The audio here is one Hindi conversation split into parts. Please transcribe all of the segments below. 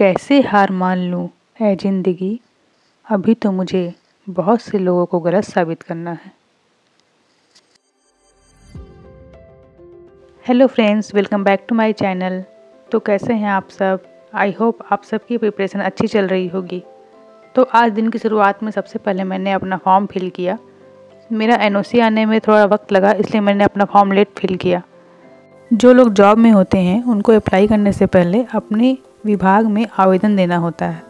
कैसे हार मान लूँ ऐ ज़िंदगी, अभी तो मुझे बहुत से लोगों को गलत साबित करना है। Hello friends, welcome back to my channel. तो कैसे हैं आप सब? आई होप आप सबकी प्रिपरेशन अच्छी चल रही होगी। तो आज दिन की शुरुआत में सबसे पहले मैंने अपना फॉर्म फिल किया। मेरा एनओसी आने में थोड़ा वक्त लगा, इसलिए मैंने अपना फॉर्म लेट फिल किया। जो लोग जॉब में होते हैं उनको अप्लाई करने से पहले अपने विभाग में आवेदन देना होता है,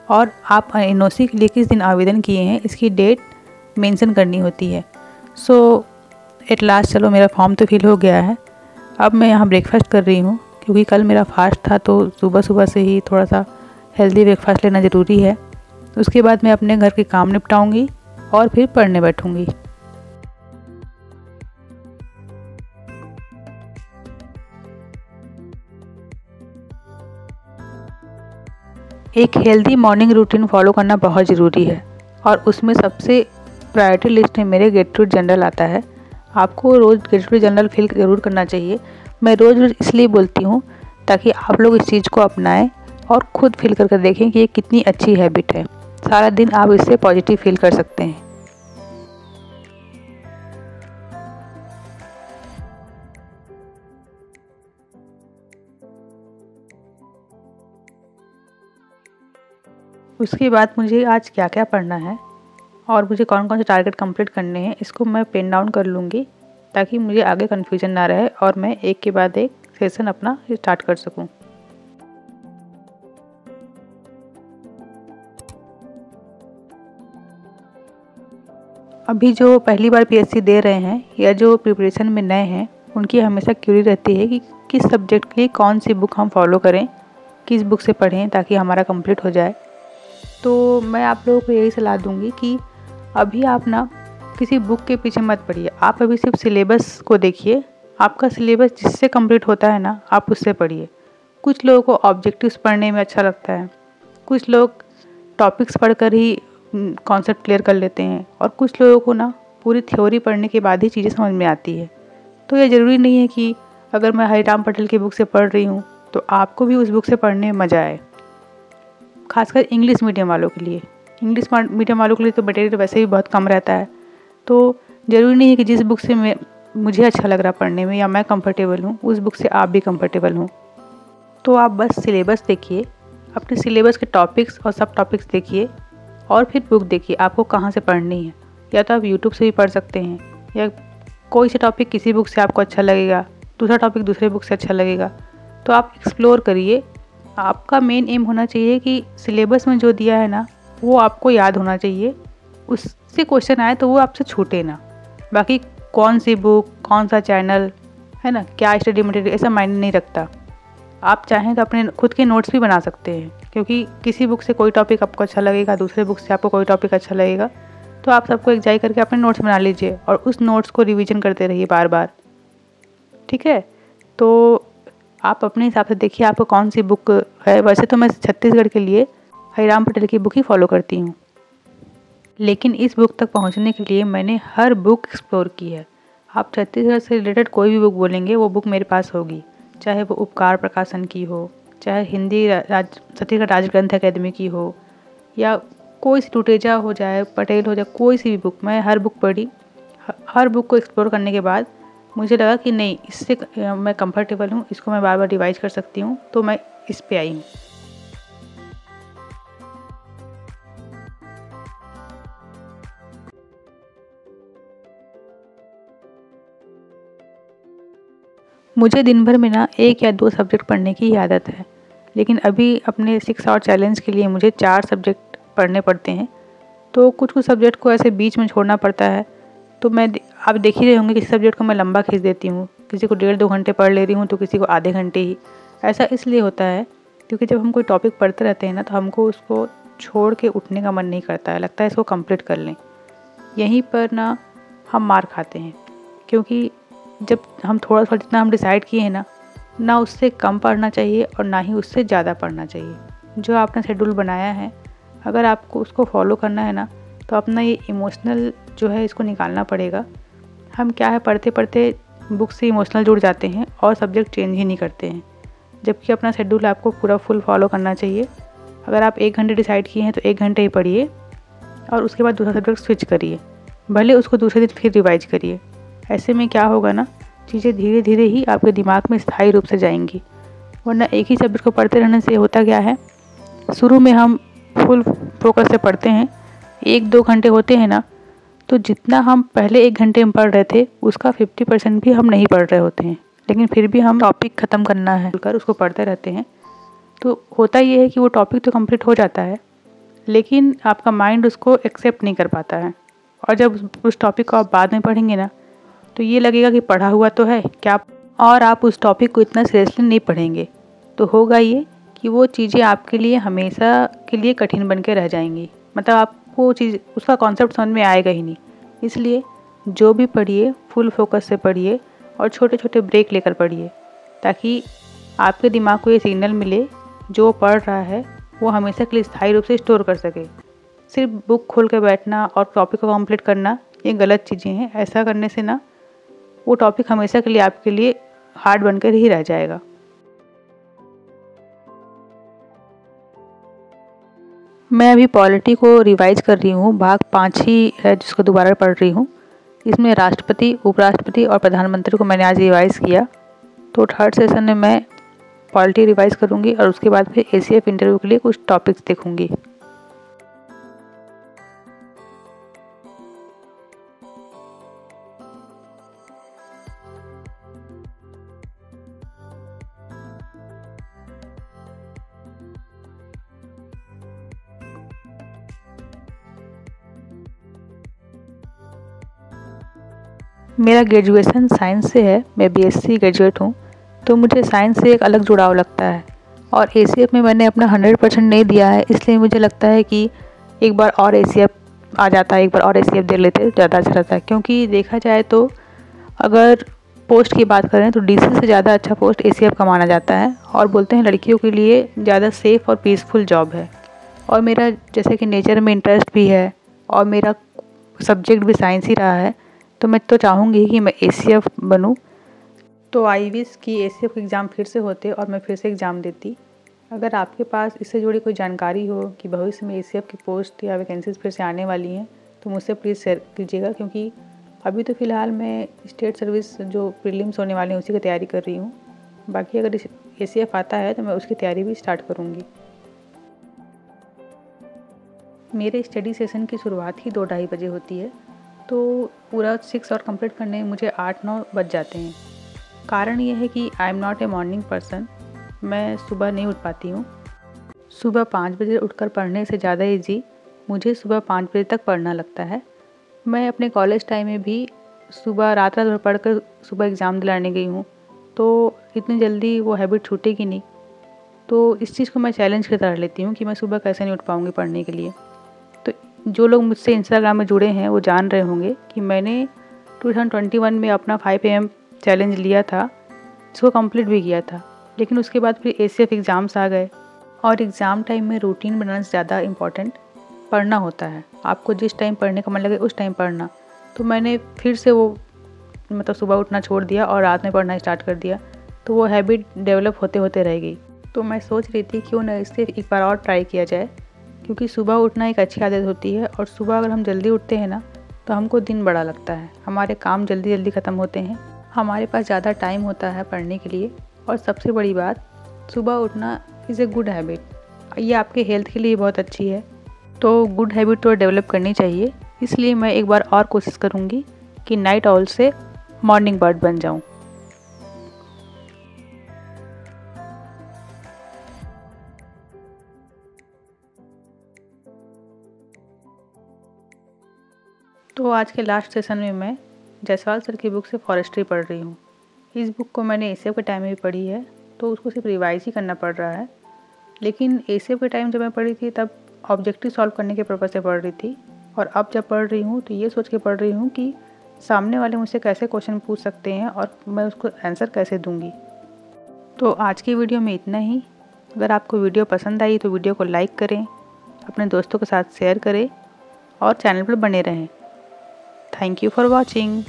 और आप एनओसी के लिए किस दिन आवेदन किए हैं इसकी डेट मेंशन करनी होती है। सो एट लास्ट चलो मेरा फॉर्म तो फिल हो गया है। अब मैं यहाँ ब्रेकफास्ट कर रही हूँ क्योंकि कल मेरा फास्ट था, तो सुबह सुबह से ही थोड़ा सा हेल्दी ब्रेकफास्ट लेना ज़रूरी है। उसके बाद मैं अपने घर के काम निपटाऊँगी और फिर पढ़ने बैठूँगी। एक हेल्दी मॉर्निंग रूटीन फॉलो करना बहुत ज़रूरी है, और उसमें सबसे प्रायोरिटी लिस्ट में मेरे गेटटूड जनरल आता है। आपको रोज़ गेटटूड जनरल फिल ज़रूर करना चाहिए। मैं रोज़ रोज़ इसलिए बोलती हूँ ताकि आप लोग इस चीज़ को अपनाएं और ख़ुद फिल करके देखें कि ये कितनी अच्छी हैबिट है। सारा दिन आप इससे पॉजिटिव फील कर सकते हैं। उसके बाद मुझे आज क्या क्या पढ़ना है और मुझे कौन कौन से टारगेट कंप्लीट करने हैं, इसको मैं पेन डाउन कर लूँगी ताकि मुझे आगे कन्फ्यूजन ना रहे और मैं एक के बाद एक सेशन अपना स्टार्ट कर सकूँ। अभी जो पहली बार पीएससी दे रहे हैं या जो प्रिपरेशन में नए हैं, उनकी हमेशा क्यूरी रहती है कि किस सब्जेक्ट के लिए कौन सी बुक हम फॉलो करें, किस बुक से पढ़ें ताकि हमारा कंप्लीट हो जाए। तो मैं आप लोगों को यही सलाह दूंगी कि अभी आप ना किसी बुक के पीछे मत पढ़िए। आप अभी सिर्फ सिलेबस को देखिए। आपका सिलेबस जिससे कंप्लीट होता है ना, आप उससे पढ़िए। कुछ लोगों को ऑब्जेक्टिव्स पढ़ने में अच्छा लगता है, कुछ लोग टॉपिक्स पढ़कर ही कॉन्सेप्ट क्लियर कर लेते हैं, और कुछ लोगों को ना पूरी थ्योरी पढ़ने के बाद ही चीज़ें समझ में आती है। तो ये ज़रूरी नहीं है कि अगर मैं हरिराम पटेल की बुक से पढ़ रही हूँ तो आपको भी उस बुक से पढ़ने में मज़ा आए। खासकर इंग्लिश मीडियम वालों के लिए। इंग्लिश मीडियम वालों के लिए तो मटेरियल वैसे भी बहुत कम रहता है, तो ज़रूरी नहीं है कि जिस बुक से मुझे अच्छा लग रहा पढ़ने में या मैं कंफर्टेबल हूँ उस बुक से आप भी कंफर्टेबल हों। तो आप बस सिलेबस देखिए, अपने सिलेबस के टॉपिक्स और सब टॉपिक्स देखिए, और फिर बुक देखिए आपको कहाँ से पढ़नी है। या तो आप यूट्यूब से भी पढ़ सकते हैं, या कोई सा टॉपिक किसी बुक से आपको अच्छा लगेगा, दूसरा टॉपिक दूसरे बुक से अच्छा लगेगा, तो आप एक्सप्लोर करिए। आपका मेन एम होना चाहिए कि सिलेबस में जो दिया है ना वो आपको याद होना चाहिए। उससे क्वेश्चन आए तो वो आपसे छूटे ना। बाकी कौन सी बुक, कौन सा चैनल है ना, क्या स्टडी मटेरियल, ऐसा मायने नहीं रखता। आप चाहें तो अपने खुद के नोट्स भी बना सकते हैं, क्योंकि किसी बुक से कोई टॉपिक आपको अच्छा लगेगा, दूसरे बुक से आपको कोई टॉपिक अच्छा लगेगा, तो आप सबको एक जाई करके अपने नोट्स बना लीजिए और उस नोट्स को रिवीजन करते रहिए बार बार। ठीक है, तो आप अपने हिसाब से देखिए आपको कौन सी बुक है। वैसे तो मैं छत्तीसगढ़ के लिए हरिराम पटेल की बुक ही फॉलो करती हूँ, लेकिन इस बुक तक पहुँचने के लिए मैंने हर बुक एक्सप्लोर की है। आप छत्तीसगढ़ से रिलेटेड कोई भी बुक बोलेंगे वो बुक मेरे पास होगी, चाहे वो उपकार प्रकाशन की हो, चाहे हिंदी छत्तीसगढ़ राज्य ग्रंथ अकेदमी की हो, या कोई सी टूटेजा हो जाए, पटेल हो जाए, कोई सी भी बुक, मैं हर बुक पढ़ी। हर बुक को एक्सप्लोर करने के बाद मुझे लगा कि नहीं, इससे मैं कंफर्टेबल हूँ, इसको मैं बार बार रिवाइज कर सकती हूँ, तो मैं इस पे आई हूँ। मुझे दिन भर में ना 1 या 2 सब्जेक्ट पढ़ने की आदत है, लेकिन अभी अपने 6 आवर चैलेंज के लिए मुझे 4 सब्जेक्ट पढ़ने पड़ते हैं। तो कुछ कुछ सब्जेक्ट को ऐसे बीच में छोड़ना पड़ता है। तो आप देख ही रहे होंगे किसी सब्जेक्ट को मैं लंबा खींच देती हूँ, किसी को 1.5-2 घंटे पढ़ ले रही हूँ, तो किसी को आधे घंटे ही। ऐसा इसलिए होता है क्योंकि जब हम कोई टॉपिक पढ़ते रहते हैं ना, तो हमको उसको छोड़ के उठने का मन नहीं करता है, लगता है इसको कंप्लीट कर लें। यहीं पर ना हम मार खाते हैं, क्योंकि जब हम थोड़ा थोड़ा जितना हम डिसाइड किए हैं ना उससे कम पढ़ना चाहिए और ना ही उससे ज़्यादा पढ़ना चाहिए। जो आपने शेड्यूल बनाया है, अगर आपको उसको फॉलो करना है ना, तो अपना ये इमोशनल जो है इसको निकालना पड़ेगा। हम क्या है, पढ़ते पढ़ते बुक से इमोशनल जुड़ जाते हैं और सब्जेक्ट चेंज ही नहीं करते हैं, जबकि अपना शेड्यूल आपको पूरा फुल फॉलो करना चाहिए। अगर आप 1 घंटे डिसाइड किए हैं तो 1 घंटे ही पढ़िए और उसके बाद दूसरा सब्जेक्ट स्विच करिए, भले उसको दूसरे दिन फिर रिवाइज करिए। ऐसे में क्या होगा ना, चीज़ें धीरे धीरे ही आपके दिमाग में स्थायी रूप से जाएंगी। वरना एक ही सब्जेक्ट को पढ़ते रहने से होता क्या है, शुरू में हम फुल फोकस से पढ़ते हैं, 1-2 घंटे होते हैं ना, तो जितना हम पहले 1 घंटे में पढ़ रहे थे उसका 50% भी हम नहीं पढ़ रहे होते हैं, लेकिन फिर भी हम टॉपिक ख़त्म करना है कर उसको पढ़ते रहते हैं। तो होता ये है कि वो टॉपिक तो कंप्लीट हो जाता है, लेकिन आपका माइंड उसको एक्सेप्ट नहीं कर पाता है। और जब उस टॉपिक को आप बाद में पढ़ेंगे ना, तो ये लगेगा कि पढ़ा हुआ तो है क्या, और आप उस टॉपिक को इतना सीरियसली नहीं पढ़ेंगे। तो होगा ये कि वो चीज़ें आपके लिए हमेशा के लिए कठिन बन के रह जाएंगी, मतलब आपको वो चीज़ उसका कॉन्सेप्ट समझ में आएगा ही नहीं। इसलिए जो भी पढ़िए फुल फोकस से पढ़िए और छोटे छोटे ब्रेक लेकर पढ़िए, ताकि आपके दिमाग को ये सिग्नल मिले जो पढ़ रहा है वो हमेशा के लिए स्थायी रूप से स्टोर कर सके। सिर्फ बुक खोल के बैठना और टॉपिक को कंप्लीट करना ये गलत चीज़ें हैं। ऐसा करने से ना वो टॉपिक हमेशा के लिए आपके लिए हार्ड बनकर ही रह जाएगा। मैं अभी पॉलिटी को रिवाइज कर रही हूँ, भाग 5 ही है जिसको दोबारा पढ़ रही हूँ। इसमें राष्ट्रपति, उपराष्ट्रपति और प्रधानमंत्री को मैंने आज रिवाइज़ किया, तो थर्ड सेशन में मैं पॉलिटी रिवाइज करूँगी और उसके बाद फिर ACF इंटरव्यू के लिए कुछ टॉपिक्स देखूँगी। मेरा ग्रेजुएशन साइंस से है, मैं BSc ग्रेजुएट हूँ, तो मुझे साइंस से एक अलग जुड़ाव लगता है। और ACF में मैंने अपना 100% नहीं दिया है, इसलिए मुझे लगता है कि एक बार और ACF आ जाता है, एक बार और ACF दे लेते ज़्यादा अच्छा रहता है। क्योंकि देखा जाए तो अगर पोस्ट की बात करें तो DC से ज़्यादा अच्छा पोस्ट ACF का माना जाता है, और बोलते हैं लड़कियों के लिए ज़्यादा सेफ़ और पीसफुल जॉब है। और मेरा जैसे कि नेचर में इंटरेस्ट भी है और मेरा सब्जेक्ट भी साइंस ही रहा है, तो मैं तो चाहूँगी कि मैं ACF बनूँ। तो आई विश कि ACF एग्ज़ाम फिर से होते और मैं फिर से एग्ज़ाम देती। अगर आपके पास इससे जुड़ी कोई जानकारी हो कि भविष्य में ACF की पोस्ट या वैकेंसीज़ फिर से आने वाली हैं, तो मुझसे प्लीज़ शेयर कीजिएगा। क्योंकि अभी तो फ़िलहाल मैं स्टेट सर्विस जो प्रीलिम्स होने वाले हैं उसी की तैयारी कर रही हूँ। बाकी अगर ACF आता है तो मैं उसकी तैयारी भी स्टार्ट करूँगी। मेरे स्टडी सेशन की शुरुआत ही 2-2:30 बजे होती है, तो पूरा 6 और कंप्लीट करने में मुझे 8-9 बज जाते हैं। कारण ये है कि I am not a morning person, मैं सुबह नहीं उठ पाती हूँ। सुबह 5 बजे उठकर पढ़ने से ज़्यादा ईजी मुझे सुबह 5 बजे तक पढ़ना लगता है। मैं अपने कॉलेज टाइम में भी सुबह रात भर पढ़कर सुबह एग्ज़ाम दिलाने गई हूँ, तो इतनी जल्दी वो हैबिट छूटेगी नहीं। तो इस चीज़ को मैं चैलेंज की तरह लेती हूँ कि मैं सुबह कैसे नहीं उठ पाऊँगी पढ़ने के लिए। तो जो लोग मुझसे इंस्टाग्राम में जुड़े हैं वो जान रहे होंगे कि मैंने 2021 में अपना 5 AM चैलेंज लिया था, जिसको कंप्लीट भी किया था। लेकिन उसके बाद फिर ACF एग्ज़ाम्स आ गए, और एग्ज़ाम टाइम में रूटीन बनाना ज़्यादा इम्पॉर्टेंट पढ़ना होता है। आपको जिस टाइम पढ़ने का मन लगे उस टाइम पढ़ना। तो मैंने फिर से वो मतलब सुबह उठना छोड़ दिया और रात में पढ़ना स्टार्ट कर दिया, तो वो हैबिट डेवलप होते होते रह गई। तो मैं सोच रही थी क्यों ना इसे एक बार और ट्राई किया जाए, क्योंकि सुबह उठना एक अच्छी आदत होती है। और सुबह अगर हम जल्दी उठते हैं ना, तो हमको दिन बड़ा लगता है, हमारे काम जल्दी जल्दी ख़त्म होते हैं, हमारे पास ज़्यादा टाइम होता है पढ़ने के लिए। और सबसे बड़ी बात, सुबह उठना इज़ ए गुड हैबिट, ये आपके हेल्थ के लिए बहुत अच्छी है। तो गुड हैबिट तो डेवलप करनी चाहिए। इसलिए मैं एक बार और कोशिश करूँगी कि नाइट ऑल से मॉर्निंग बर्ड बन जाऊँ। तो आज के लास्ट सेशन में मैं जायसवाल सर की बुक से फॉरेस्ट्री पढ़ रही हूँ। इस बुक को मैंने ACF के टाइम में भी पढ़ी है, तो उसको सिर्फ रिवाइज ही करना पड़ रहा है। लेकिन ACF के टाइम जब मैं पढ़ी थी तब ऑब्जेक्टिव सॉल्व करने के पर्पज़ से पढ़ रही थी, और अब जब पढ़ रही हूँ तो ये सोच के पढ़ रही हूँ कि सामने वाले मुझसे कैसे क्वेश्चन पूछ सकते हैं और मैं उसको आंसर कैसे दूँगी। तो आज की वीडियो में इतना ही। अगर आपको वीडियो पसंद आई तो वीडियो को लाइक करें, अपने दोस्तों के साथ शेयर करें और चैनल पर बने रहें। Thank you for watching.